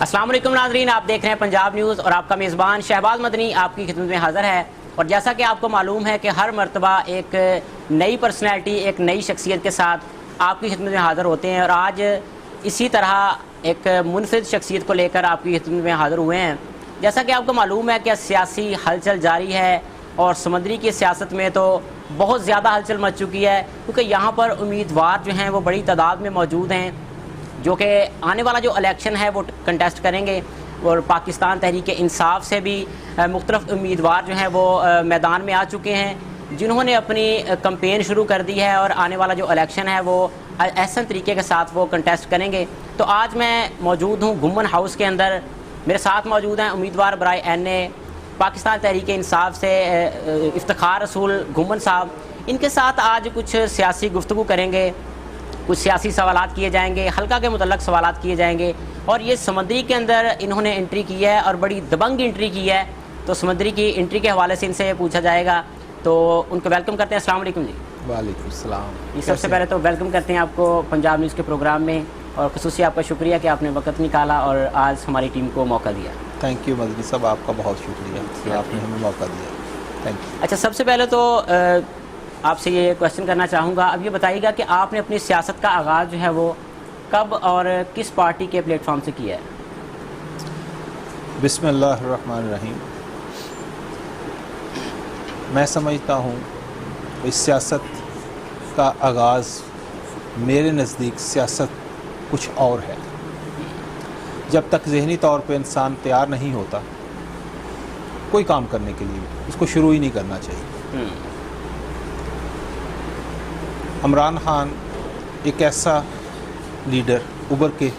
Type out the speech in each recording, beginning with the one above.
अस्सलाम वालेकुम नाज़रीन, आप देख रहे हैं पंजाब न्यूज़ और आपका मेज़बान शहबाज मदनी आपकी खिदमत में हाज़िर है। और जैसा कि आपको मालूम है कि हर मरतबा एक नई पर्सनैलिटी, एक नई शख्सियत के साथ आपकी खिदमत में हाज़िर होते हैं और आज इसी तरह एक मुनफरिद शख्सियत को लेकर आपकी खिदमत में हाज़िर हुए हैं। जैसा कि आपको मालूम है कि सियासी हलचल जारी है और समंदरी की सियासत में तो बहुत ज़्यादा हलचल मच चुकी है, क्योंकि यहाँ पर उम्मीदवार जो हैं वो बड़ी तादाद में मौजूद हैं जो कि आने वाला जो इलेक्शन है वो कंटेस्ट करेंगे। और पाकिस्तान तहरीक इंसाफ से भी मुख्तलिफ उम्मीदवार जो हैं वो मैदान में आ चुके हैं, जिन्होंने अपनी कैंपेन शुरू कर दी है और आने वाला जो इलेक्शन है वो ऐसा तरीके के साथ वो कंटेस्ट करेंगे। तो आज मैं मौजूद हूँ गुम्मन हाउस के अंदर, मेरे साथ मौजूद हैं उम्मीदवार बराए NA पाकिस्तान तहरीक इंसाफ से इफ्तिखार रसूल गुम्मन साहब। इनके साथ आज कुछ सियासी गुफ्तगू करेंगे, कुछ सियासी सवालात किए जाएंगे, हल्का के मुतल्लक सवालात किए जाएंगे। और ये समंदरी के अंदर इन्होंने एंट्री की है और बड़ी दबंग एंट्री की है, तो समंदरी की एंट्री के हवाले से इनसे पूछा जाएगा। तो उनको वेलकम करते हैं। अस्सलाम वालेकुम जी। वालेकुम सलाम। ये सबसे पहले तो वेलकम करते हैं आपको पंजाब न्यूज़ के प्रोग्राम में, और ख़ुसूसी आपका शुक्रिया कि आपने वक्त निकाला और आज हमारी टीम को मौका दिया। थैंक यू मदनी साहब, आपका बहुत शुक्रिया कि आपने हमें मौका दिया। Thank you. अच्छा, सबसे पहले तो आपसे ये क्वेश्चन करना चाहूँगा, अब ये बताइएगा कि आपने अपनी सियासत का आगाज़ जो है वो कब और किस पार्टी के प्लेटफॉर्म से किया है? बिस्मिल्लाहिर्रहमानिर्रहीम। मैं समझता हूँ इस सियासत का आगाज़ मेरे नज़दीक सियासत कुछ और है। जब तक ज़हनी तौर पे इंसान तैयार नहीं होता कोई काम करने के लिए, उसको शुरू ही नहीं करना चाहिए। इमरान खान एक ऐसा लीडर उभर के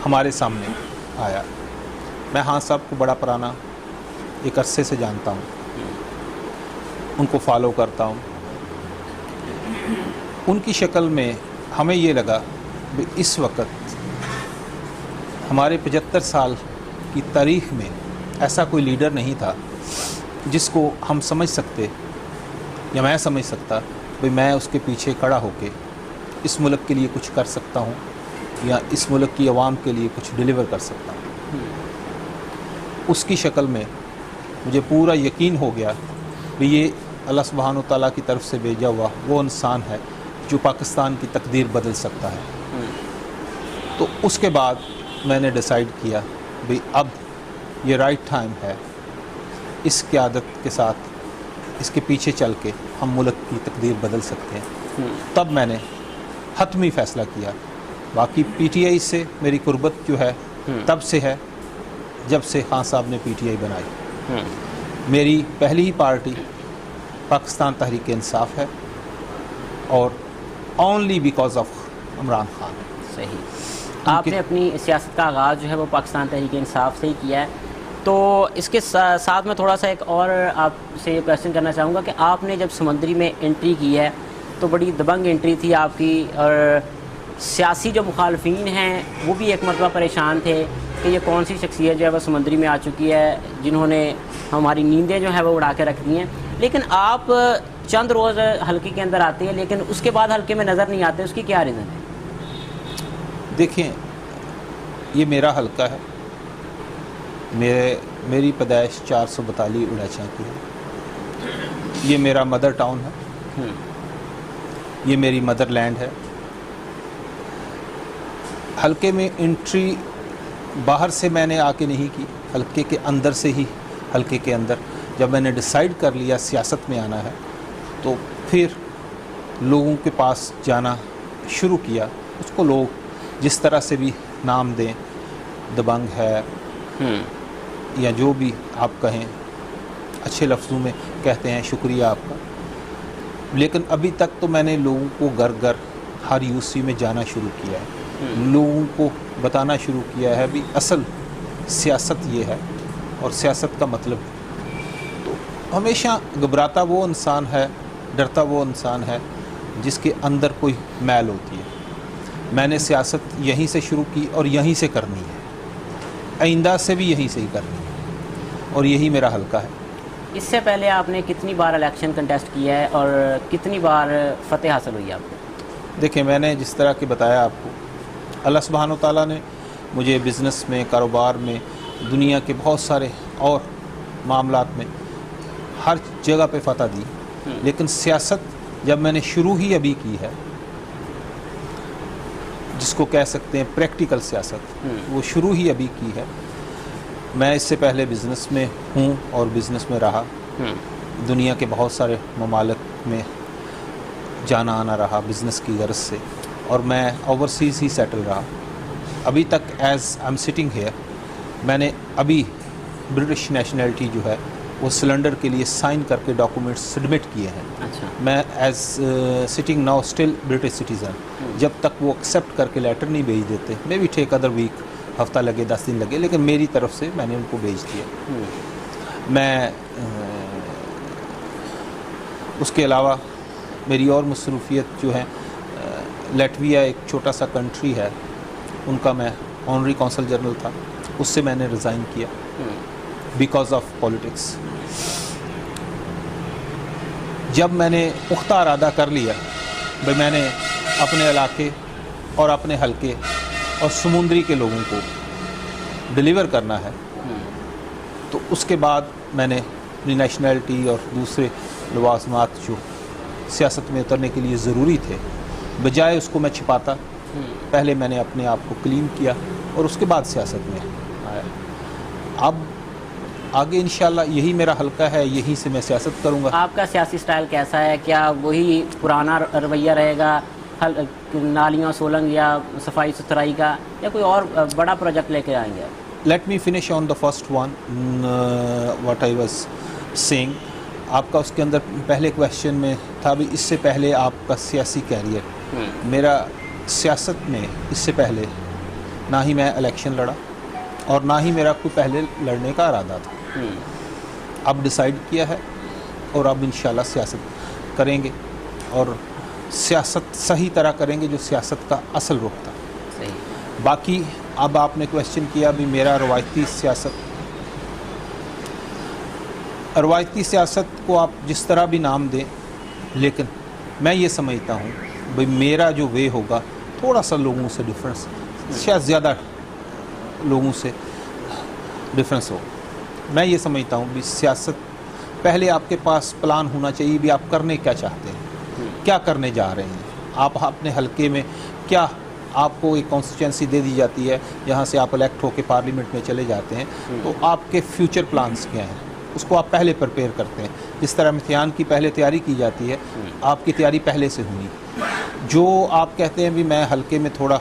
हमारे सामने आया। मैं खान साहब को बड़ा पुराना एक अरसे से जानता हूँ, उनको फॉलो करता हूँ। उनकी शक्ल में हमें ये लगा कि इस वक्त हमारे 75 साल की तारीख़ में ऐसा कोई लीडर नहीं था जिसको हम समझ सकते या मैं समझ सकता भाई मैं उसके पीछे खड़ा होके इस मुल्क के लिए कुछ कर सकता हूँ या इस मुल्क की आवाम के लिए कुछ डिलीवर कर सकता हूँ। उसकी शक्ल में मुझे पूरा यकीन हो गया कि ये अल्लाह सुब्हानो तआला की तरफ से भेजा हुआ वो इंसान है जो पाकिस्तान की तकदीर बदल सकता है। तो उसके बाद मैंने डिसाइड किया भाई अब ये राइट टाइम है, इस क़यादत के साथ इसके पीछे चल के हम मुल्क की तकदीर बदल सकते हैं। तब मैंने हतमी फ़ैसला किया। बाकी PTI से मेरी कुर्बत जो है तब से है जब से खान साहब ने PTI बनाई। मेरी पहली ही पार्टी पाकिस्तान तहरीक इंसाफ है और only because of Imran Khan. सही, आपने अपनी सियासत का आगाज़ जो है वो पाकिस्तान तहरीक इंसाफ से ही किया है। तो इसके साथ में थोड़ा सा एक और आपसे ये क्वेश्चन करना चाहूँगा कि आपने जब समंदरी में एंट्री की है तो बड़ी दबंग एंट्री थी आपकी, और सियासी जो मुखालफीन हैं वो भी एक मरतबा परेशान थे कि ये कौन सी शख्सियत जो है वो समंदरी में आ चुकी है जिन्होंने हमारी नींदें जो है वो उड़ा के रख दी हैं। लेकिन आप चंद रोज़ हल्के के अंदर आते हैं लेकिन उसके बाद हल्के में नज़र नहीं आते, उसकी क्या रीज़न है? देखिए, ये मेरा हल्का है, मेरी पैदाइश 442 उड़ाचा की है। ये मेरा मदर टाउन है, ये मेरी मदर लैंड है। हल्के में एंट्री बाहर से मैंने आके नहीं की, हल्के के अंदर से ही। हल्के के अंदर जब मैंने डिसाइड कर लिया सियासत में आना है तो फिर लोगों के पास जाना शुरू किया। उसको लोग जिस तरह से भी नाम दें, दबंग है या जो भी आप कहें, अच्छे लफ्ज़ों में कहते हैं, शुक्रिया आपका। लेकिन अभी तक तो मैंने लोगों को घर घर हर यूसी में जाना शुरू किया है, लोगों को बताना शुरू किया है भी असल सियासत ये है और सियासत का मतलब। तो हमेशा घबराता वो इंसान है, डरता वो इंसान है जिसके अंदर कोई मैल होती है। मैंने सियासत यहीं से शुरू की और यहीं से करनी है, आइंदा से भी यहीं से ही करनी है, और यही मेरा हल्का है। इससे पहले आपने कितनी बार इलेक्शन कंटेस्ट किया है और कितनी बार फतेह हासिल हुई आपको? देखिए, मैंने जिस तरह के बताया आपको, अल्लाह सुब्हानो तआला ने मुझे बिज़नेस में, कारोबार में, दुनिया के बहुत सारे और मामलात में हर जगह पे फतह दी, लेकिन सियासत जब मैंने शुरू ही अभी की है, जिसको कह सकते हैं प्रैक्टिकल सियासत, वो शुरू ही अभी की है। मैं इससे पहले बिज़नेस में हूँ और बिज़नेस में रहा, दुनिया के बहुत सारे ममालिक में जाना आना रहा बिज़नेस की गर्ज से, और मैं ओवरसीज़ ही सेटल रहा। अभी तक as I am sitting here, मैंने अभी ब्रिटिश नेशनलिटी जो है वो सिलेंडर के लिए साइन करके डॉक्यूमेंट्स सबमिट किए हैं। अच्छा। मैं as sitting now still British citizen, जब तक वो एक्सेप्ट करके लेटर नहीं भेज देते, maybe take other week, हफ्ता लगे, 10 दिन लगे, लेकिन मेरी तरफ से मैंने उनको भेज दिया। मैं उसके अलावा मेरी और मसरूफियत जो है, लैटविया एक छोटा सा कंट्री है, उनका मैं ऑनरी कौंसल जनरल था, उससे मैंने रिज़ाइन किया बिकॉज ऑफ पॉलिटिक्स। जब मैंने पुख्ता इरादा कर लिया भाई मैंने अपने इलाके और अपने हलके और समुद्री के लोगों को डिलीवर करना है, तो उसके बाद मैंने अपनी नेशनलिटी और दूसरे लवाजमात जो सियासत में उतरने के लिए ज़रूरी थे, बजाय उसको मैं छिपाता, पहले मैंने अपने आप को क्लीन किया और उसके बाद सियासत में आया। अब आगे इंशाल्लाह यही मेरा हल्का है, यहीं से मैं सियासत करूँगा। आपका सियासी स्टाइल कैसा है? क्या वही पुराना रवैया रहेगा, नालियों सोलंग या सफाई सुथराई का, या कोई और बड़ा प्रोजेक्ट लेके आएंगे? Let me finish on the first one what I was saying. आपका उसके अंदर पहले क्वेश्चन में था भी इससे पहले आपका सियासी कैरियर। मेरा सियासत में इससे पहले ना ही मैं इलेक्शन लड़ा और ना ही मेरा कोई पहले लड़ने का इरादा था। अब डिसाइड किया है और अब इंशाल्लाह सियासत करेंगे, और सियासत सही तरह करेंगे जो सियासत का असल रुख था। सही। बाकी अब आपने क्वेश्चन किया भी मेरा रवायती सियासत को आप जिस तरह भी नाम दें, लेकिन मैं ये समझता हूँ भाई मेरा जो वे होगा थोड़ा सा लोगों से डिफरेंस, शायद ज़्यादा लोगों से डिफरेंस हो। मैं ये समझता हूँ भी सियासत पहले आपके पास प्लान होना चाहिए भी आप करने क्या चाहते हैं, क्या करने जा रहे हैं। आप अपने हलके में क्या, आपको एक कॉन्स्टिट्यूंसी दे दी जाती है, यहाँ से आप इलेक्ट होकर पार्लियामेंट में चले जाते हैं, तो आपके फ्यूचर प्लान्स क्या हैं, उसको आप पहले प्रिपेयर करते हैं। जिस तरह इम्तिहान की पहले तैयारी की जाती है, आपकी तैयारी पहले से हुई। जो आप कहते हैं भी मैं हलके में थोड़ा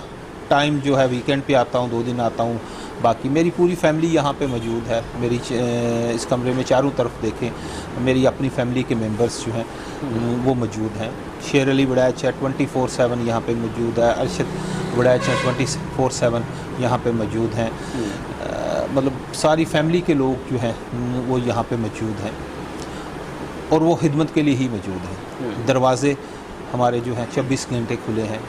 टाइम जो है वीकेंड पे आता हूँ, 2 दिन आता हूँ, बाकी मेरी पूरी फैमिली यहाँ पे मौजूद है। मेरी इस कमरे में चारों तरफ देखें, मेरी अपनी फैमिली के मेंबर्स जो हैं वो मौजूद हैं। शेर अली वड़ैच है 24/7 यहाँ पे मौजूद है, अरशद वड़ैच है 24/7 यहाँ पे मौजूद हैं। मतलब सारी फैमिली के लोग जो हैं वो यहाँ पे मौजूद हैं और वो खिदमत के लिए ही मौजूद हैं। दरवाज़े हमारे जो हैं 24 घंटे खुले हैं।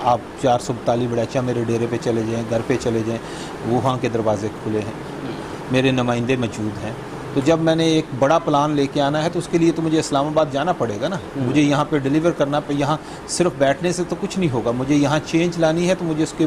आप 442 बड़ैचा मेरे डेरे पे चले जाएं, घर पे चले जाएं, वहाँ के दरवाज़े खुले हैं, मेरे नुमाइंदे मौजूद हैं। तो जब मैंने एक बड़ा प्लान लेके आना है तो उसके लिए तो मुझे इस्लामाबाद जाना पड़ेगा ना, मुझे यहाँ पे डिलीवर करना पे, यहाँ सिर्फ बैठने से तो कुछ नहीं होगा, मुझे यहाँ चेंज लानी है तो मुझे उसके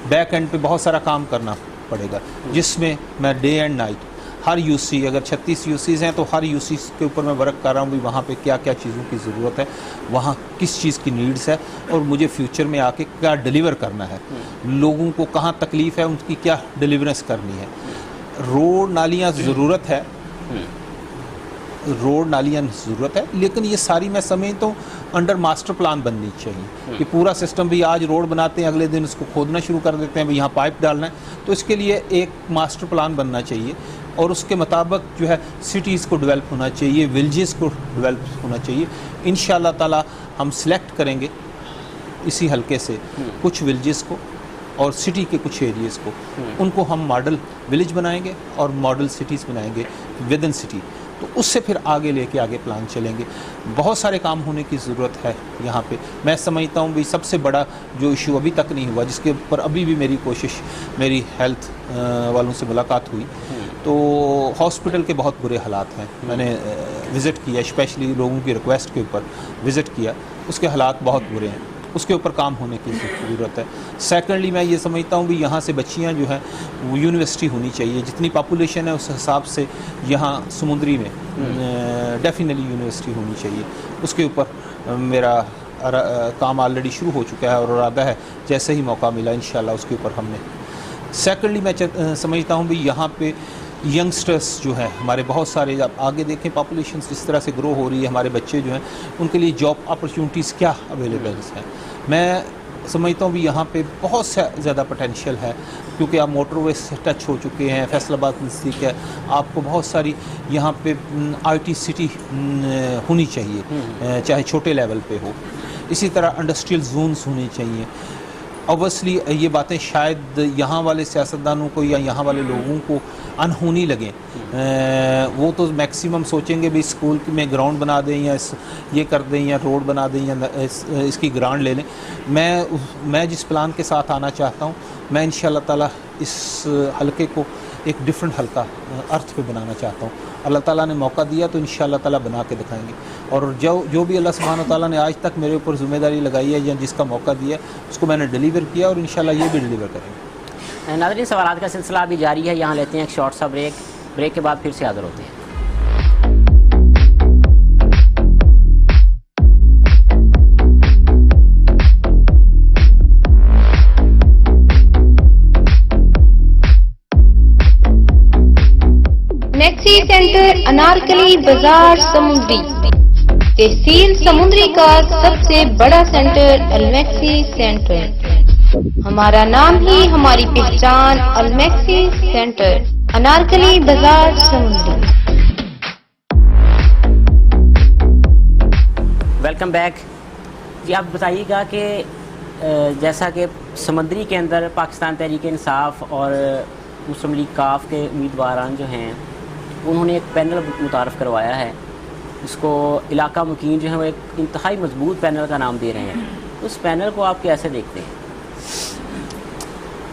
बैक एंड पे बहुत सारा काम करना पड़ेगा, जिसमें मैं day and night her UC, अगर 36 यूसीज़ हैं तो हर यूसी के ऊपर मैं वर्क कर रहा हूँ भी वहाँ पे क्या क्या चीज़ों की ज़रूरत है, वहाँ किस चीज़ की नीड्स है और मुझे फ्यूचर में आके क्या डिलीवर करना है, लोगों को कहाँ तकलीफ़ है उनकी क्या डिलीवरेंस करनी है। रोड नालियाँ ज़रूरत है, रोड नालियाँ ज़रूरत है, लेकिन ये सारी मैं समझता हूँ अंडर मास्टर प्लान बननी चाहिए कि पूरा सिस्टम भी आज रोड बनाते हैं, अगले दिन उसको खोदना शुरू कर देते हैं, भी यहाँ पाइप डालना है, तो इसके लिए एक मास्टर प्लान बनना चाहिए और उसके मुताबिक जो है सिटीज़ को डेवलप होना चाहिए, विलेजेस को डेवलप होना चाहिए। इंशाअल्लाह ताला हम सिलेक्ट करेंगे इसी हलके से कुछ विलेजेस को और सिटी के कुछ एरियाज़ को, उनको हम मॉडल विलेज बनाएंगे और मॉडल सिटीज़ बनाएंगे विद इन सिटी, तो उससे फिर आगे लेके आगे प्लान चलेंगे। बहुत सारे काम होने की ज़रूरत है यहाँ पे। मैं समझता हूँ भी सबसे बड़ा जो इशू अभी तक नहीं हुआ, जिसके ऊपर अभी भी मेरी कोशिश, मेरी हेल्थ वालों से मुलाकात हुई तो हॉस्पिटल के बहुत बुरे हालात हैं। मैंने विज़िट किया, स्पेशली लोगों की रिक्वेस्ट के ऊपर विज़िट किया, उसके हालात बहुत बुरे हैं। उसके ऊपर काम होने की ज़रूरत है। सेकेंडली मैं ये समझता हूँ भी यहाँ से बच्चियाँ जो हैं वो यूनिवर्सिटी होनी चाहिए, जितनी पॉपुलेशन है उस हिसाब से यहाँ समुंदरी में डेफिनेटली यूनिवर्सिटी होनी चाहिए। उसके ऊपर मेरा काम ऑलरेडी शुरू हो चुका है और इरादा है जैसे ही मौका मिला इंशाल्लाह उसके ऊपर हमने। सेकेंडली मैं समझता हूँ भी यहाँ पे यंगस्टर्स जो हैं हमारे बहुत सारे, आप आगे देखें पॉपुलेशन जिस तरह से ग्रो हो रही है, हमारे बच्चे जो हैं उनके लिए जॉब अपॉर्चुनिटीज़ क्या अवेलेबल हैं। मैं समझता हूँ भी यहाँ पे बहुत ज़्यादा पोटेंशियल है, क्योंकि आप मोटरवे से टच हो चुके हैं, फैसलाबाद नज़दीक है, आपको बहुत सारी यहाँ पे IT सिटी होनी चाहिए, चाहे छोटे लेवल पे हो। इसी तरह इंडस्ट्रियल जोन्स होने चाहिए। ऑब्वियसली ये बातें शायद यहाँ वाले सियासतदानों को या यहाँ वाले लोगों को अनहोनी लगें, वो तो मैक्सिमम सोचेंगे भी स्कूल में ग्राउंड बना दें या ये कर दें या रोड बना दें या इसकी ग्रांट ले लें। मैं जिस प्लान के साथ आना चाहता हूँ, मैं इंशाअल्लाह ताला इस हलके को एक डिफरेंट हल्का अर्थ पे बनाना चाहता हूँ। अल्लाह ताला ने मौका दिया तो इंशाअल्लाह ताला बना के दिखाएंगे, और जो भी अल्लाह सुब्हानहू ताला ने आज तक मेरे ऊपर ज़िम्मेदारी लगाई है या जिसका मौका दिया उसको मैंने डिलीवर किया और इंशाअल्लाह ये भी डिलीवर करेंगे। नाज़रीन, सवालात का सिलसिला अभी जारी है, यहाँ लेते हैं एक शॉर्ट सा ब्रेक के बाद फिर से हाज़िर होते हैं। मैक्सी सेंटर अनारकली बाजार समुद्री, तहसील समुद्री का सबसे बड़ा सेंटर अलमैक्सी सेंटर। हमारा नाम ही हमारी पहचान, अलमैक्सी सेंटर अनारकली बाजार समुद्री। वेलकम बैक जी। आप बताइएगा कि जैसा कि समंदरी के अंदर पाकिस्तान तहरीक इंसाफ और मुस्लिम लीग काफ के उम्मीदवारान जो हैं उन्होंने एक पैनल मुतारफ़ करवाया है, इसको इलाका मुकीम जो है वो एक इंतहाई मजबूत पैनल का नाम दे रहे हैं। उस पैनल को आप कैसे देखते हैं?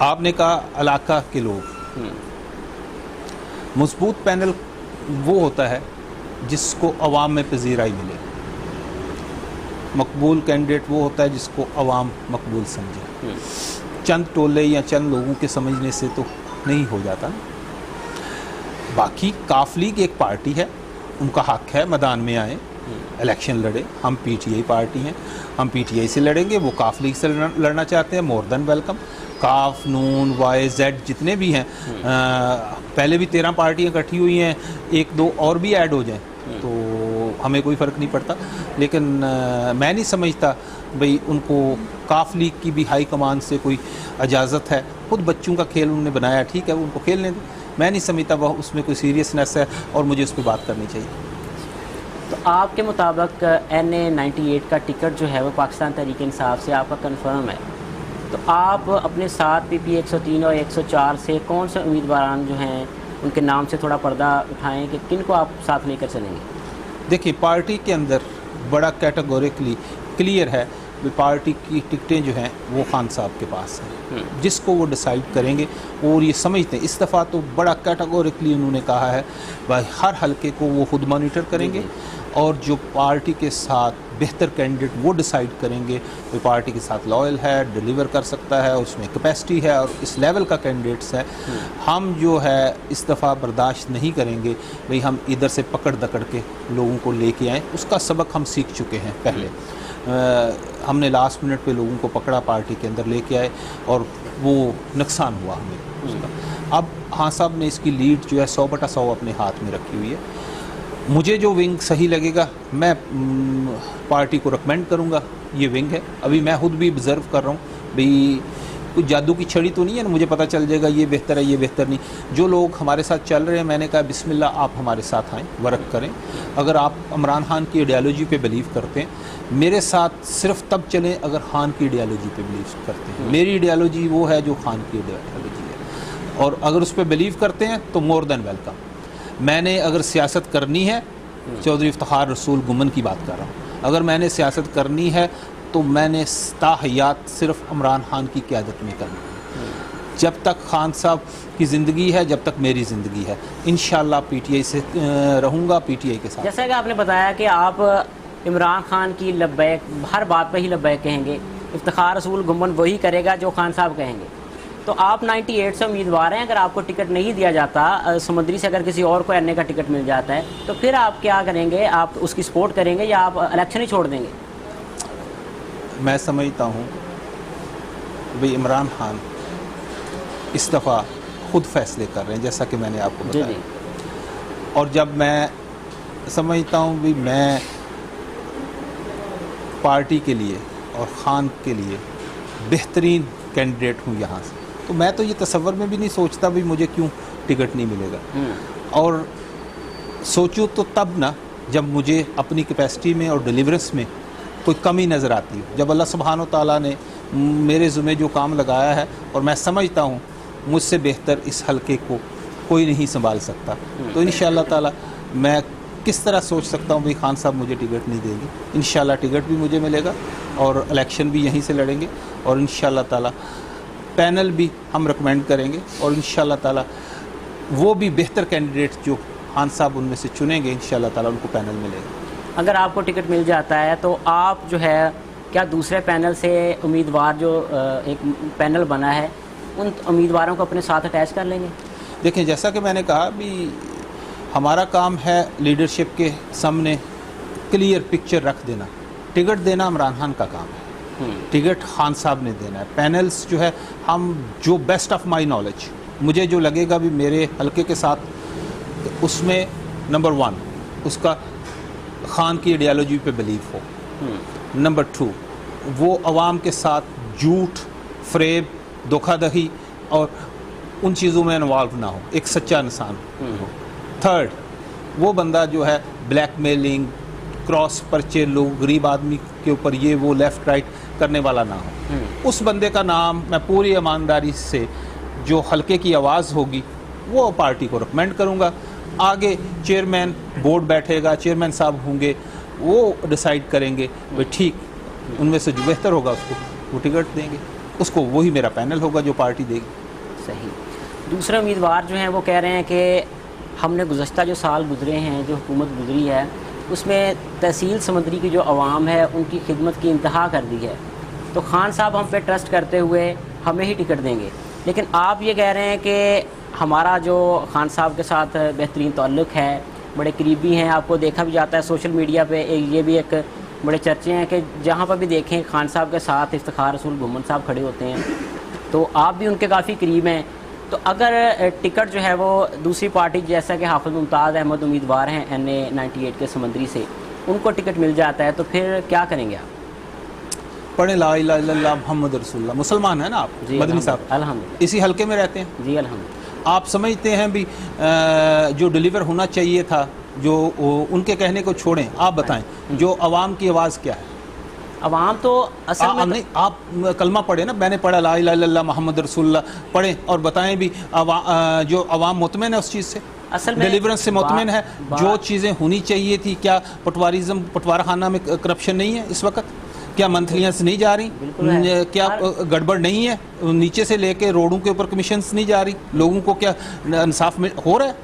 आपने कहा इलाका के लोग, मजबूत पैनल वो होता है जिसको अवाम में पजीराई मिले। मकबूल कैंडिडेट वो होता है जिसको अवाम मकबूल समझे। चंद टोले या चंद लोगों के समझने से तो नहीं हो जाता। बाकी काफ लीग एक पार्टी है, उनका हक है मैदान में आए, इलेक्शन लड़े। हम PTI पार्टी हैं, हम PTI से लड़ेंगे, वो काफ लीग से लड़ना चाहते हैं, मोर देन वेलकम। काफ, नून, YZ जितने भी हैं, पहले भी 13 पार्टियां इकट्ठी हुई हैं, एक दो और भी ऐड हो जाएं तो हमें कोई फ़र्क नहीं पड़ता। लेकिन मैं नहीं समझता भाई उनको काफ लीग की भी हाई कमान से कोई इजाज़त है। खुद बच्चों का खेल उन्होंने बनाया, ठीक है, उनको खेलने दें। मैं नहीं समझता वह उसमें कोई सीरियसनेस है और मुझे उस पर बात करनी चाहिए। तो आपके मुताबिक NA 98 का टिकट जो है वो पाकिस्तान तहरीक इंसाफ से आपका कंफर्म है, तो आप अपने साथ PP 103 और 104 से कौन से उम्मीदवार जो हैं उनके नाम से थोड़ा पर्दा उठाएं कि किन को आप साथ लेकर चलेंगे? देखिए, पार्टी के अंदर बड़ा कैटेगोरिकली क्लियर है कि पार्टी की टिकटें जो हैं वो खान साहब के पास हैं, जिसको वो डिसाइड करेंगे। और ये समझते हैं, इस दफ़ा तो बड़ा कैटेगोरिकली उन्होंने कहा है भाई हर हलके को वो खुद मॉनिटर करेंगे और जो पार्टी के साथ बेहतर कैंडिडेट वो डिसाइड करेंगे, वो पार्टी के साथ लॉयल है, डिलीवर कर सकता है, उसमें कैपेसिटी है और इस लेवल का कैंडिडेट्स है। हम जो है इस दफ़ा बर्दाश्त नहीं करेंगे भाई हम इधर से पकड़ दकड़ के लोगों को लेके आएँ। उसका सबक हम सीख चुके हैं। पहले हमने लास्ट मिनट पे लोगों को पकड़ा, पार्टी के अंदर लेके आए और वो नुकसान हुआ हमें उसका। अब हाँ साहब ने इसकी लीड जो है 100/100 अपने हाथ में रखी हुई है। मुझे जो विंग सही लगेगा मैं पार्टी को रिकमेंड करूँगा, ये विंग है। अभी मैं खुद भी ऑब्ज़र्व कर रहा हूँ भाई कुछ जादू की छड़ी तो नहीं है ना, मुझे पता चल जाएगा ये बेहतर है ये बेहतर नहीं। जो लोग हमारे साथ चल रहे हैं, मैंने कहा बिस्मिल्लाह आप हमारे साथ आएँ, वर्क करें। अगर आप इमरान खान की आइडियालॉजी पे बिलीव करते हैं, मेरे साथ सिर्फ तब चलें अगर खान की आइडियालॉजी पे बिलीव करते हैं। मेरी आइडियालॉजी वो है जो खान की आइडियालॉजी है, और अगर उस पर बिलीव करते हैं तो मोर देन वेलकम। मैंने अगर सियासत करनी है, चौधरी इफ्तिखार रसूल गुमन की बात कर रहा हूँ, अगर मैंने सियासत करनी है तो मैंने ताहयात सिर्फ इमरान खान की क़यादत में करनी है। जब तक खान साहब की ज़िंदगी है, जब तक मेरी ज़िंदगी है, इंशाअल्लाह PTI से रहूँगा, PTI के साथ। जैसा कि आपने बताया कि आप इमरान खान की लब्बैक, हर बात पे ही लब्बैक कहेंगे, इफ्तिखार रसूल गुम्बन वही करेगा जो खान साहब कहेंगे। तो आप 98 से उम्मीदवार हैं, अगर आपको टिकट नहीं दिया जाता समंदरी से, अगर किसी और को एनए का टिकट मिल जाता है तो फिर आप क्या करेंगे? आप उसकी सपोर्ट करेंगे या आप इलेक्शन ही छोड़ देंगे? मैं समझता हूँ भाई इमरान खान इस दफ़ा खुद फैसले कर रहे हैं, जैसा कि मैंने आपको जी बताया। जी। और जब मैं समझता हूँ भी मैं पार्टी के लिए और ख़ान के लिए बेहतरीन कैंडिडेट हूँ यहाँ से, तो मैं तो ये तसव्वुर में भी नहीं सोचता भी मुझे क्यों टिकट नहीं मिलेगा। और सोचूं तो तब ना जब मुझे अपनी कैपेसिटी में और डिलीवरेंस में कोई कमी नज़र आती है, जब अल्लाह सुब्हानो ताला ने मेरे ज़ुम्मे जो काम लगाया है और मैं समझता हूँ मुझसे बेहतर इस हलके को कोई नहीं संभाल सकता, तो इंशाअल्लाह ताला मैं किस तरह सोच सकता हूँ भाई खान साहब मुझे टिकट नहीं देंगे। इंशाअल्लाह टिकट भी मुझे मिलेगा और इलेक्शन भी यहीं से लड़ेंगे और इंशाअल्लाह ताला पैनल भी हम रिकमेंड करेंगे और इंशाअल्लाह ताला वो भी बेहतर कैंडिडेट जो खान साहब उनमें से चुनेंगे इंशाअल्लाह ताला उनको पैनल मिलेगा। अगर आपको टिकट मिल जाता है तो आप जो है क्या दूसरे पैनल से उम्मीदवार जो एक पैनल बना है उन उम्मीदवारों को अपने साथ अटैच कर लेंगे? देखिए, जैसा कि मैंने कहा भी हमारा काम है लीडरशिप के सामने क्लियर पिक्चर रख देना। टिकट देना इमरान खान का काम है, टिकट खान साहब ने देना है। पैनल्स जो है हम जो बेस्ट ऑफ माय नॉलेज मुझे जो लगेगा भी मेरे हलके के साथ, उसमें नंबर 1 उसका खान की आइडियोलॉजी पे बिलीव हो, नंबर 2 वो अवाम के साथ झूठ, फ्रेब, धोखाधड़ी और उन चीज़ों में इन्वॉल्व ना हो, एक सच्चा इंसान हो। 3rd वो बंदा जो है ब्लैकमेलिंग, क्रॉस परचे लोग गरीब आदमी के ऊपर ये वो लेफ़्ट राइट करने वाला ना हो। उस बंदे का नाम मैं पूरी ईमानदारी से जो हलके की आवाज़ होगी वो पार्टी को रिकमेंड करूँगा। आगे चेयरमैन बोर्ड बैठेगा, चेयरमैन साहब होंगे, वो डिसाइड करेंगे भाई ठीक उनमें से जो बेहतर होगा उसको वो टिकट देंगे, उसको वही मेरा पैनल होगा जो पार्टी देगी। सही। दूसरे उम्मीदवार जो हैं वो कह रहे हैं कि हमने गुज़श्ता जो साल गुजरे हैं, जो हुकूमत गुजरी है, उसमें तहसील समंदरी की जो आवाम है उनकी खिदमत की इंतहा कर दी है, तो खान साहब हम पे ट्रस्ट करते हुए हमें ही टिकट देंगे। लेकिन आप ये कह रहे हैं कि हमारा जो खान साहब के साथ बेहतरीन ताल्लुक़ है, बड़े करीबी हैं, आपको देखा भी जाता है सोशल मीडिया पे, ये भी एक बड़े चर्चे हैं कि जहाँ पर भी देखें खान साहब के साथ इफ्तिखार रसूल गुम्बन साहब खड़े होते हैं, तो आप भी उनके काफ़ी करीब हैं। तो अगर टिकट जो है वो दूसरी पार्टी जैसा कि हाफिज़ मुमताज़ अहमद उम्मीदवार हैं एनए 98 के समंदरी से, उनको टिकट मिल जाता है तो फिर क्या करेंगे आप? पढ़े ला इलाहा इल्लल्लाह मुहम्मद रसूलुल्लाह। मुसलमान है ना आप मदनी साहब? अल्हम्दुलिल्लाह। इसी हलके में रहते हैं जी अल्हम्दुलिल्लाह। आप समझते हैं भी जो डिलीवर होना चाहिए था जो उनके कहने को छोड़ें, आप बताएं जो अवाम की आवाज़ क्या है? अवाम तो असल में नहीं, आप कलमा पढ़े ना, मैंने पढ़ा ला इलाहा इल्लल्लाह मुहम्मद रसूलुल्लाह पढ़ें और बताएं भी जो अवाम मुतमिन है उस चीज़ से, असल में डिलीवरेंस से मुतमिन है, जो चीज़ें होनी चाहिए थी। क्या पटवारिज़म, पटवारा खाना में करप्शन नहीं है इस वक्त? क्या मंथलियाँ नहीं जा रही? क्या गड़बड़ नहीं है? नीचे से लेके रोडों के ऊपर कमीशंस नहीं जा रही? लोगों को क्या इंसाफ में हो रहा है?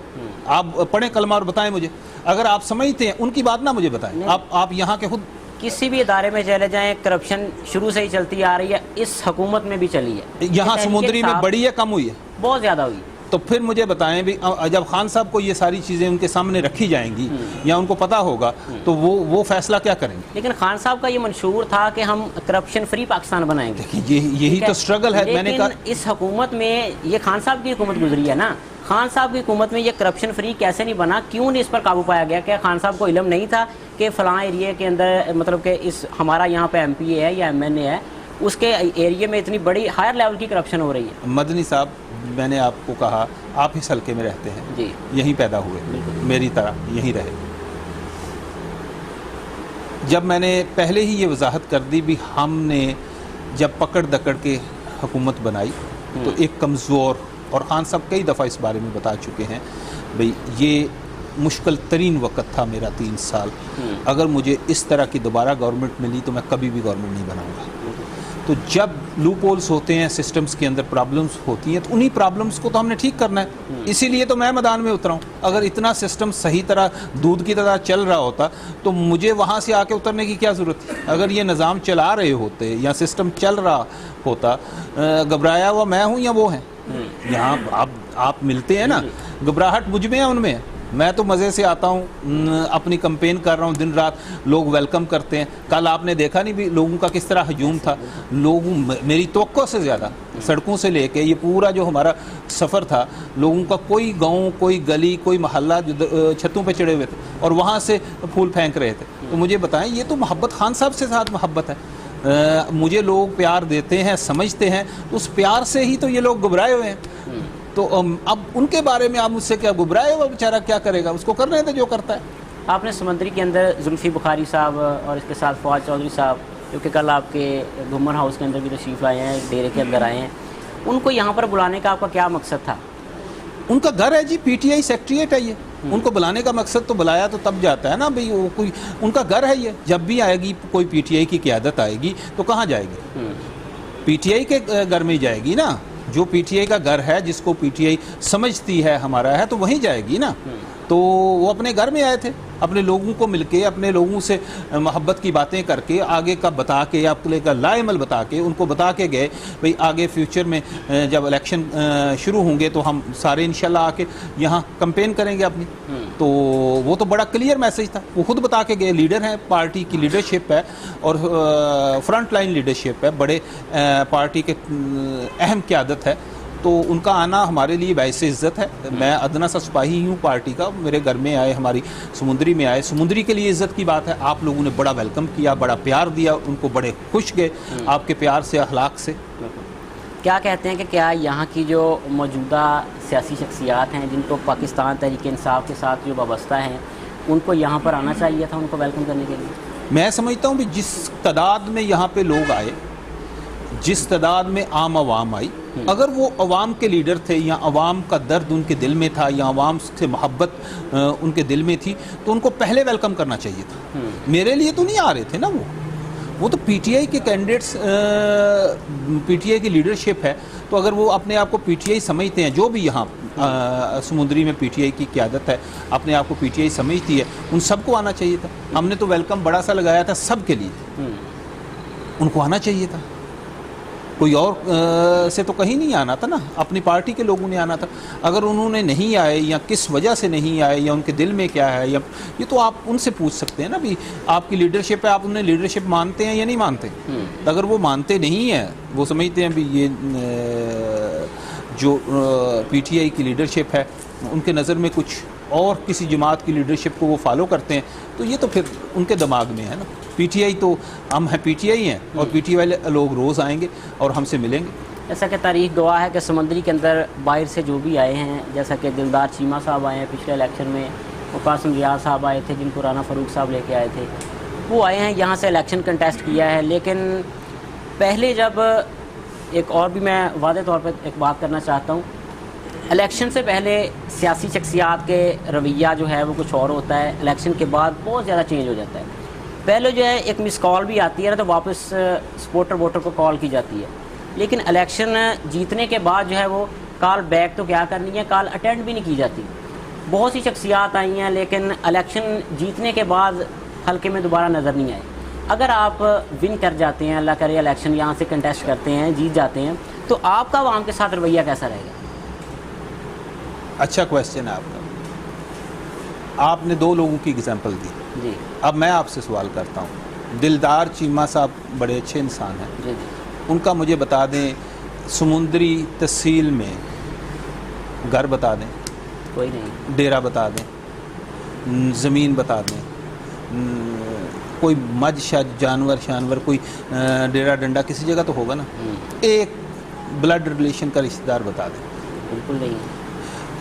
आप पढ़ें कलमा और बताएं मुझे। अगर आप समझते हैं उनकी बात ना मुझे बताएं। आप यहाँ के खुद किसी भी इदारे में चले जाएं, करप्शन शुरू से ही चलती आ रही है, इस हुकूमत में भी चली है। यहाँ समुद्री में बढ़ी है, कम हुई है? बहुत ज़्यादा हुई। तो फिर मुझे बताएं भी जब खान साहब को ये सारी चीज़ें उनके सामने रखी जाएंगी या उनको पता होगा तो वो फैसला क्या करेंगे? लेकिन खान साहब का ये मंशूर था कि हम करप्शन फ्री पाकिस्तान बनाएंगे। देखिए यही तो स्ट्रगल है। मैंने कहा इस हुकूमत में ये खान साहब की हुकूमत गुजरी है ना, खान साहब की हुकूमत में ये करप्शन फ्री कैसे नहीं बना? क्यों नहीं इस पर काबू पाया गया? क्या खान साहब को इल्म नहीं था कि फ़लाँ एरिया के अंदर, मतलब कि इस हमारा यहाँ पे एमपी है या एमएनए है, उसके एरिया में इतनी बड़ी हायर लेवल की करप्शन हो रही है? मदनी साहब, मैंने आपको कहा आप इस हल्के में रहते हैं जी, यहीं पैदा हुए, मेरी तरह यहीं रहे। जब मैंने पहले ही ये वजाहत कर दी भी हमने जब पकड़ दकड़ के हुकूमत बनाई तो एक कमज़ोर, और खान साहब कई दफ़ा इस बारे में बता चुके हैं भाई ये मुश्किल तरीन वक्त था मेरा 3 साल। अगर मुझे इस तरह की दोबारा गवर्नमेंट मिली तो मैं कभी भी गवर्नमेंट नहीं बनाऊंगा। तो जब लूप होल्स होते हैं, सिस्टम्स के अंदर प्रॉब्लम्स होती हैं, तो उन्हीं प्रॉब्लम्स को तो हमने ठीक करना है। इसीलिए तो मैं मैदान में उतरा हूँ। अगर इतना सिस्टम सही तरह दूध की तरह चल रहा होता तो मुझे वहाँ से आके उतरने की क्या ज़रूरत थी। अगर ये निज़ाम चला रहे होते या सिस्टम चल रहा होता, घबराया हुआ मैं हूँ या वो हैं? यहाँ आप मिलते हैं ना, घबराहट मुझ में है उनमें है। मैं तो मज़े से आता हूँ, अपनी कंपेन कर रहा हूँ दिन रात, लोग वेलकम करते हैं। कल आपने देखा नहीं भी लोगों का किस तरह हजूम था। लोगों मेरी तवक्को से ज़्यादा सड़कों से लेके ये पूरा जो हमारा सफ़र था, लोगों का कोई गांव, कोई गली, कोई मोहल्ला छतों पे चढ़े हुए थे और वहाँ से फूल फेंक रहे थे। तो मुझे बताएं, ये तो मोहब्बत खान साहब से साथ मोहब्बत है। मुझे लोग प्यार देते हैं, समझते हैं, तो उस प्यार से ही तो ये लोग घबराए हुए हैं। तो अब उनके बारे में आप मुझसे क्या घबराए हुआ बेचारा क्या करेगा, उसको करने दे जो करता है। आपने समंदरी के अंदर जुल्फी बुखारी साहब और इसके साथ फवाद चौधरी साहब, जो कि कल आपके घुमर हाउस के अंदर भी तशरीफ़ लाए हैं, डेरे के अंदर आए हैं, उनको यहाँ पर बुलाने का आपका क्या मकसद था? उनका घर है जी, पीटीआई सेक्रेटरीट है ये। उनको बुलाने का मकसद तो बुलाया तो तब जाता है ना भाई, वो कोई उनका घर है ये। जब भी आएगी कोई पीटीआई की क़यादत आएगी तो कहाँ जाएगी? पीटीआई के घर में ही जाएगी ना। जो पीटीआई का घर है, जिसको पीटीआई समझती है हमारा है, तो वहीं जाएगी ना। तो वो अपने घर में आए थे, अपने लोगों को मिलके, अपने लोगों से मोहब्बत की बातें करके, आगे का बता के, अपने का लाएमल बता के, उनको बता के गए भाई आगे फ्यूचर में जब इलेक्शन शुरू होंगे तो हम सारे इंशाल्लाह आके यहाँ कैंपेन करेंगे अपनी। तो वो तो बड़ा क्लियर मैसेज था, वो खुद बता के गए। लीडर हैं, पार्टी की लीडरशिप है और फ्रंट लाइन लीडरशिप है, बड़े पार्टी के अहम क़यादत है। तो उनका आना हमारे लिए वैसे इज़्ज़त है। मैं अदना सा सिपाही हूँ पार्टी का, मेरे घर में आए, हमारी समुंदरी में आए, समुंदरी के लिए इज़्ज़त की बात है। आप लोगों ने बड़ा वेलकम किया, बड़ा प्यार दिया, उनको बड़े खुश गए आपके प्यार से, अखलाक से। क्या कहते हैं कि क्या यहाँ की जो मौजूदा सियासी शख्सियात हैं, जिनको पाकिस्तान तहरीक इंसाफ के साथ जो वाबस्ता हैं, उनको यहाँ पर आना चाहिए था, उनको वेलकम करने के लिए? मैं समझता हूँ कि जिस तादाद में यहाँ पे लोग आए, जिस तादाद में आम आवाम आई, अगर वो अवाम के लीडर थे या अवाम का दर्द उनके दिल में था या अवाम से मोहब्बत उनके दिल में थी, तो उनको पहले वेलकम करना चाहिए था। मेरे लिए तो नहीं आ रहे थे ना वो तो पीटीआई के कैंडिडेट्स, पीटीआई की लीडरशिप है। तो अगर वो अपने आप को पीटीआई समझते हैं, जो भी यहाँ समुंदरी में पीटीआई की क़यादत है, अपने आप को पीटीआई समझती है, उन सबको आना चाहिए था। हमने तो वेलकम बड़ा सा लगाया था सब के लिए, उनको आना चाहिए था। कोई और से तो कहीं नहीं आना था ना, अपनी पार्टी के लोगों ने आना था। अगर उन्होंने नहीं आए या किस वजह से नहीं आए या उनके दिल में क्या है, या ये तो आप उनसे पूछ सकते हैं ना भी आपकी लीडरशिप है, आप उन्हें लीडरशिप मानते हैं या नहीं मानते। अगर वो मानते नहीं हैं, वो समझते हैं भी ये जो पीटीआई की लीडरशिप है उनके नज़र में कुछ और किसी जमात की लीडरशिप को वो फॉलो करते हैं, तो ये तो फिर उनके दिमाग में है ना। पीटीआई तो हम हैं, पीटीआई हैं और पीटीआई वाले लोग रोज़ आएंगे और हमसे मिलेंगे। जैसा कि तारीख गवाह है कि समंदरी के अंदर बाहर से जो भी आए हैं, जैसा कि दिलदार चीमा साहब आए हैं पिछले इलेक्शन में, और कासिम रियाज साहब आए थे जिनको राना फ़ारूक साहब लेके आए थे, वो आए हैं यहाँ से इलेक्शन कंटेस्ट किया है। लेकिन पहले जब एक और भी मैं वादे तौर पर एक बात करना चाहता हूँ, इलेक्शन से पहले सियासी शख्सियात के रवैया जो है वो कुछ और होता है, इलेक्शन के बाद बहुत ज़्यादा चेंज हो जाता है। पहले जो है एक मिस कॉल भी आती है ना, तो वापस सपोर्टर वोटर को कॉल की जाती है। लेकिन इलेक्शन जीतने के बाद जो है वो कॉल बैक तो क्या करनी है, कॉल अटेंड भी नहीं की जाती। बहुत सी शख्सियात आई हैं लेकिन इलेक्शन जीतने के बाद हल्के में दोबारा नज़र नहीं आए। अगर आप विन कर जाते हैं, अल्लाह करे इलेक्शन यहाँ से कंटेस्ट करते हैं, जीत जाते हैं, तो आपका आवाम के साथ रवैया कैसा रहेगा? अच्छा क्वेश्चन है आपका। आपने दो लोगों की एग्जांपल दी जी। अब मैं आपसे सवाल करता हूँ। दिलदार चीमा साहब बड़े अच्छे इंसान हैं जी जी। उनका मुझे बता दें, समुंदरी तहसील में घर बता दें, कोई नहीं, डेरा डेरा बता दें, ज़मीन बता दें, कोई मज शज जानवर शानवर कोई डेरा डंडा किसी जगह तो होगा ना। एक ब्लड रिलेशन का रिश्तेदार बता दें। बिल्कुल नहीं।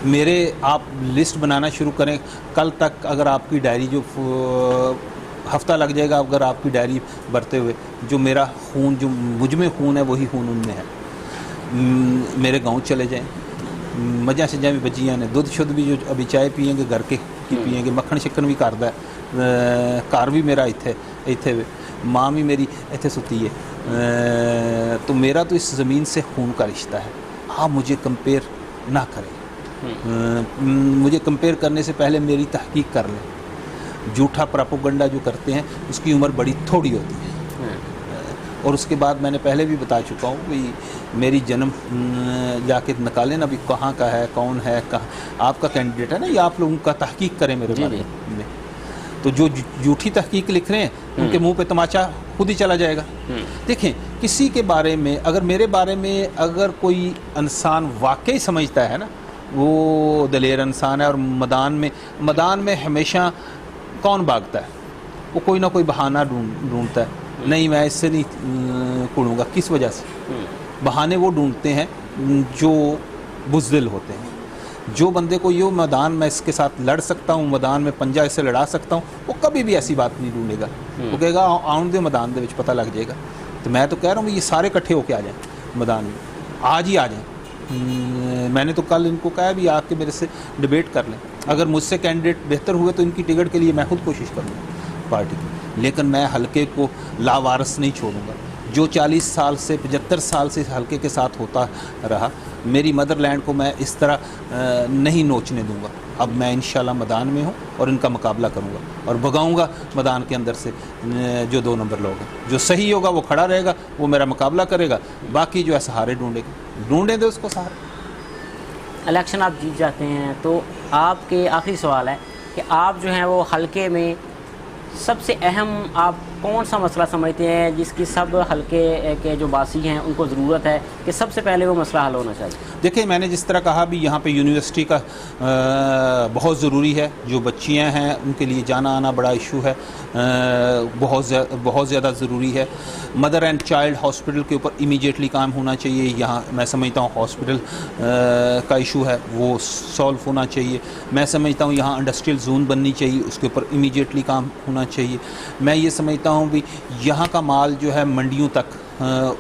मेरे आप लिस्ट बनाना शुरू करें, कल तक अगर आपकी डायरी जो हफ्ता लग जाएगा अगर आपकी डायरी भरते हुए, जो मेरा खून, जो मुझ में खून है वही खून उनमें है। मेरे गांव चले जाएं, मजा से जाए बजियां ने दुध शुद्ध भी जो अभी चाय पियेंगे घर के की पियेंगे, मक्खन शिक्खन भी करदा है, घर भी मेरा इत्थे वे, माँ भी मेरी इत्थे सुती है। तो मेरा तो इस ज़मीन से खून का रिश्ता है। आप मुझे कंपेयर ना करें, मुझे कंपेयर करने से पहले मेरी तहकीक कर लें। झूठा प्रोपेगेंडा जो करते हैं उसकी उम्र बड़ी थोड़ी होती है। और उसके बाद मैंने पहले भी बता चुका हूँ कि मेरी जन्म जाके निकालें ना, भी कहाँ का है, कौन है, कहाँ आपका कैंडिडेट है ना, ये आप लोगों का तहकीक करें मेरे बारे में। तो जो झूठी तहकीक लिख रहे हैं उनके मुंह पे तमाचा खुद ही चला जाएगा। देखें, किसी के बारे में अगर मेरे बारे में अगर कोई इंसान वाकई समझता है ना, वो दलेर इंसान है। और मैदान में हमेशा कौन भागता है? वो कोई ना कोई बहाना ढूंढता है। नहीं, मैं इससे नहीं कुड़ूंगा। किस वजह से? बहाने वो ढूंढते हैं जो बुज़दिल होते हैं। जो बंदे को यो मैदान में इसके साथ लड़ सकता हूँ, मैदान में पंजा इससे लड़ा सकता हूँ, वो कभी भी ऐसी बात नहीं ढूंढेगा। वो कहेगा आउन दे मैदान दे विच पता लग जाएगा। तो मैं तो कह रहा हूँ ये सारे इकट्ठे होके आ जाएं मैदान में, आज ही आ जाएं। मैंने तो कल इनको कहा भी आके मेरे से डिबेट कर लें। अगर मुझसे कैंडिडेट बेहतर हुए तो इनकी टिकट के लिए मैं खुद कोशिश करूँगा पार्टी की, लेकिन मैं हलके को लावारस नहीं छोड़ूंगा। जो 40 साल से 75 साल से हलके के साथ होता रहा, मेरी मदरलैंड को मैं इस तरह नहीं नोचने दूंगा। अब मैं इंशाल्लाह मैदान में हूँ और इनका मुकाबला करूँगा और भगाऊँगा मैदान के अंदर से जो 2 नंबर लोग हैं। जो सही होगा वो खड़ा रहेगा, वो मेरा मुकाबला करेगा। बाकी जो है सहारे ढूंढें दे उसको सहारे। इलेक्शन आप जीत जाते हैं तो आपके आखिरी सवाल है कि आप जो हैं वो हलके में सबसे अहम आप कौन सा मसला समझते हैं जिसकी सब हलके के जो बासी हैं उनको ज़रूरत है कि सबसे पहले वो मसला हल होना चाहिए? देखिए, मैंने जिस तरह कहा भी यहाँ पे यूनिवर्सिटी का बहुत ज़रूरी है। जो बच्चियाँ हैं उनके लिए जाना आना बड़ा इशू है, बहुत ज़्यादा ज़रूरी है। मदर एंड चाइल्ड हॉस्पिटल के ऊपर इमीडिएटली काम होना चाहिए। यहाँ मैं समझता हूँ हॉस्पिटल का इशू है वो सॉल्व होना चाहिए। मैं समझता हूँ यहाँ इंडस्ट्रियल जोन बननी चाहिए, उसके ऊपर इमीडिएटली काम होना चाहिए। मैं ये समझता हूँ भी यहाँ का माल जो है मंडियों तक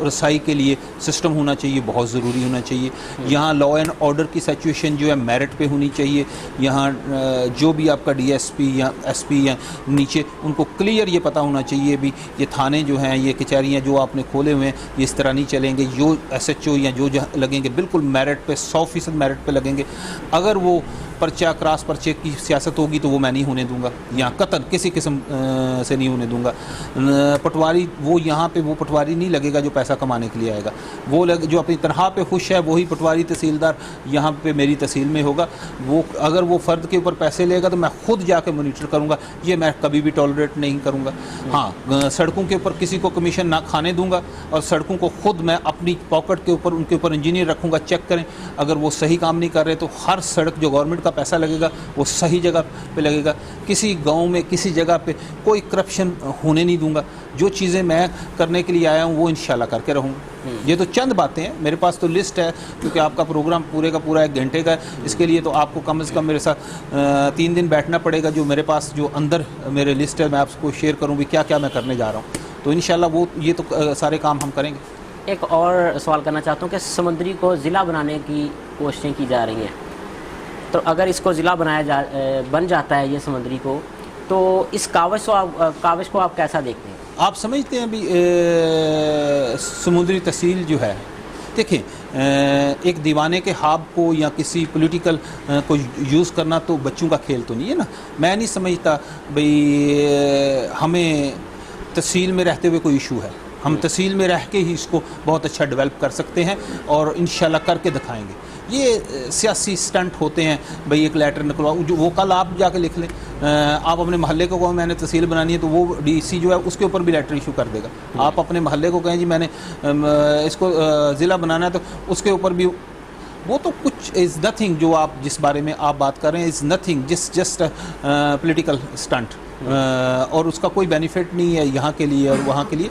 रसाई के लिए सिस्टम होना चाहिए, बहुत ज़रूरी होना चाहिए। यहाँ लॉ एंड ऑर्डर की सिचुएशन जो है मेरिट पे होनी चाहिए। यहाँ जो भी आपका डीएसपी या एसपी या नीचे, उनको क्लियर ये पता होना चाहिए भी ये थाने जो हैं, ये कचहरियाँ जो आपने खोले हुए हैं, ये इस तरह नहीं चलेंगे। जो एसएचओ या जो लगेंगे बिल्कुल मेरिट पे 100% मेरिट पे लगेंगे। अगर वो पर्चा क्रॉस पर्चे की सियासत होगी तो वो मैं नहीं होने दूंगा। यहाँ कतन किसी किस्म से नहीं होने दूंगा। पटवारी वो यहाँ पे वो पटवारी नहीं लगेगा जो पैसा कमाने के लिए आएगा। वो जो अपनी तनख्वाह पे खुश है वही पटवारी तहसीलदार यहाँ पे मेरी तहसील में होगा। वो अगर वो फ़र्द के ऊपर पैसे लेगा तो मैं खुद जाके मोनीटर करूँगा। ये मैं कभी भी टॉलरेट नहीं करूँगा। हाँ, सड़कों के ऊपर किसी को कमीशन ना खाने दूंगा और सड़कों को खुद मैं अपनी पॉकेट के ऊपर उनके ऊपर इंजीनियर रखूँगा, चेक करें। अगर वो सही काम नहीं कर रहे तो हर सड़क जो गवर्नमेंट का पैसा लगेगा वो सही जगह पे लगेगा। किसी गांव में किसी जगह पे कोई करप्शन होने नहीं दूंगा। जो चीज़ें मैं करने के लिए आया हूँ वो इंशाल्लाह करके रहूँगा। ये तो चंद बातें हैं, मेरे पास तो लिस्ट है, क्योंकि आपका प्रोग्राम पूरे का पूरा 1 घंटे का है। इसके लिए तो आपको कम से कम मेरे साथ 3 दिन बैठना पड़ेगा। जो मेरे पास जो अंदर मेरे लिस्ट है मैं आपको शेयर करूँ भी क्या क्या मैं करने जा रहा हूँ। तो इंशाल्लाह वो ये तो सारे काम हम करेंगे। एक और सवाल करना चाहता हूँ कि समंदरी को ज़िला बनाने की कोशिशें की जा रही हैं, तो अगर इसको ज़िला बन जाता है ये समंदरी को, तो इस कावश को आप कैसा देखते हैं? आप समझते हैं भी समुद्री तहसील जो है, देखिए एक दीवाने के ख्वाब को या किसी पॉलिटिकल को यूज़ करना तो बच्चों का खेल तो नहीं है ना। मैं नहीं समझता भाई हमें तहसील में रहते हुए कोई इशू है। हम तहसील में रह के ही इसको बहुत अच्छा डेवलप कर सकते हैं और इंशाल्लाह करके दिखाएंगे। ये सियासी स्टंट होते हैं भाई, एक लेटर निकलवाओ, जो वो कल आप जाके लिख लें। आप अपने मोहल्ले को कहो मैंने तहसील बनानी है तो वो डीसी जो है उसके ऊपर भी लेटर इशू कर देगा। आप अपने मोहल्ले को कहें जी मैंने इसको ज़िला बनाना है तो उसके ऊपर भी वो तो कुछ इज़ नथिंग। जो आप जिस बारे में आप बात कर रहे हैं is nothing, just political stunt और उसका कोई बेनिफिट नहीं है यहाँ के लिए और वहाँ के लिए।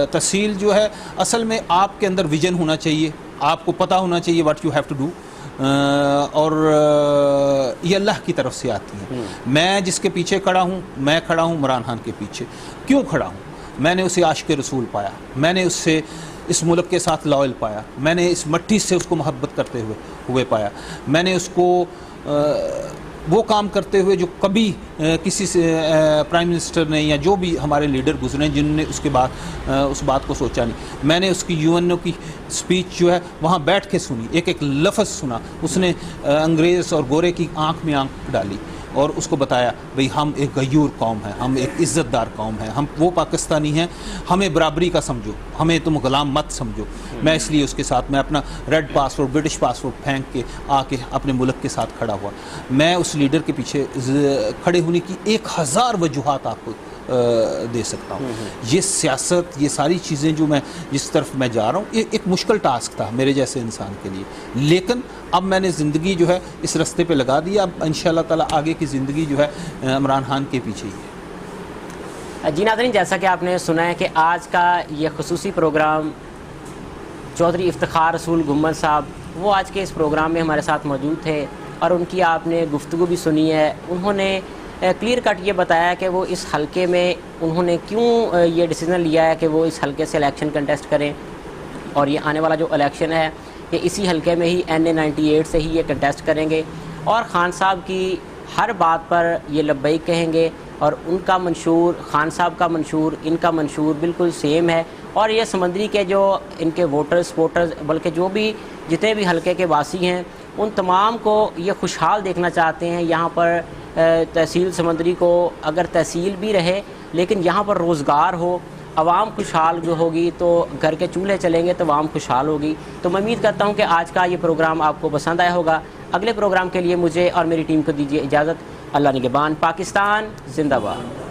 तहसील जो है असल में आपके अंदर विजन होना चाहिए, आपको पता होना चाहिए what you have to do. और ये अल्लाह की तरफ से आती है। मैं जिसके पीछे खड़ा हूँ, मैं खड़ा हूँ इमरान खान के पीछे। क्यों खड़ा हूँ? मैंने उसे आशिक़ रसूल पाया, मैंने उससे इस मुल्क के साथ लॉयल पाया, मैंने इस मट्टी से उसको मोहब्बत करते हुए पाया, मैंने उसको वो काम करते हुए जो कभी किसी से प्राइम मिनिस्टर ने या जो भी हमारे लीडर गुजरे हैं जिन्होंने उसके बाद उस बात को सोचा नहीं। मैंने उसकी यूएनओ की स्पीच जो है वहाँ बैठ के सुनी, एक एक लफ्ज़ सुना। उसने अंग्रेज़ और गोरे की आंख में आंख डाली और उसको बताया भाई हम एक गयूर कौम है, हम एक इज़्ज़तदार कौम है, हम वो पाकिस्तानी हैं, हमें बराबरी का समझो, हमें तुम गुलाम मत समझो। मैं इसलिए उसके साथ मैं अपना रेड पासपोर्ट ब्रिटिश पासपोर्ट फेंक के आके अपने मुल्क के साथ खड़ा हुआ। मैं उस लीडर के पीछे खड़े होने की 1000 वजूहात आपको दे सकता हूँ। ये सियासत, ये सारी चीज़ें जो मैं जिस तरफ मैं जा रहा हूँ, ये एक मुश्किल टास्क था मेरे जैसे इंसान के लिए, लेकिन अब मैंने ज़िंदगी जो है इस रास्ते पे लगा दी। अब इंशाल्लाह ताला आगे की ज़िंदगी जो है इमरान खान के पीछे ही है। जी नाज़रीन, जैसा कि आपने सुना है कि आज का ये खुसूसी प्रोग्राम चौधरी इफ्तिखार रसूल गुम्मद साहब वो आज के इस प्रोग्राम में हमारे साथ मौजूद थे और उनकी आपने गुफ्तगू भी सुनी है। उन्होंने क्लियर कट ये बताया कि वो इस हलके में उन्होंने क्यों ये डिसीज़न लिया है कि वो इस हलके से इलेक्शन कंटेस्ट करें, और ये आने वाला जो इलेक्शन है कि इसी हलके में ही NA 98 से ही ये कंटेस्ट करेंगे और ख़ान साहब की हर बात पर ये लब्बैक कहेंगे और उनका मंशूर, ख़ान साहब का मंशूर, इनका मंशूर बिल्कुल सेम है। और ये समंदरी के जो इनके वोटर्स सपोर्टर्स, बल्कि जो भी जितने भी हलके के वासी हैं, उन तमाम को ये खुशहाल देखना चाहते हैं। यहाँ पर तहसील समंदरी को अगर तहसील भी रहे लेकिन यहाँ पर रोज़गार हो, आवाम खुशहाल जो होगी तो घर के चूल्हे चलेंगे तो आवाम खुशहाल होगी। तो मैं उम्मीद करता हूँ कि आज का ये प्रोग्राम आपको पसंद आया होगा। अगले प्रोग्राम के लिए मुझे और मेरी टीम को दीजिए इजाज़त। अल्लाह निगहबान। पाकिस्तान जिंदाबाद।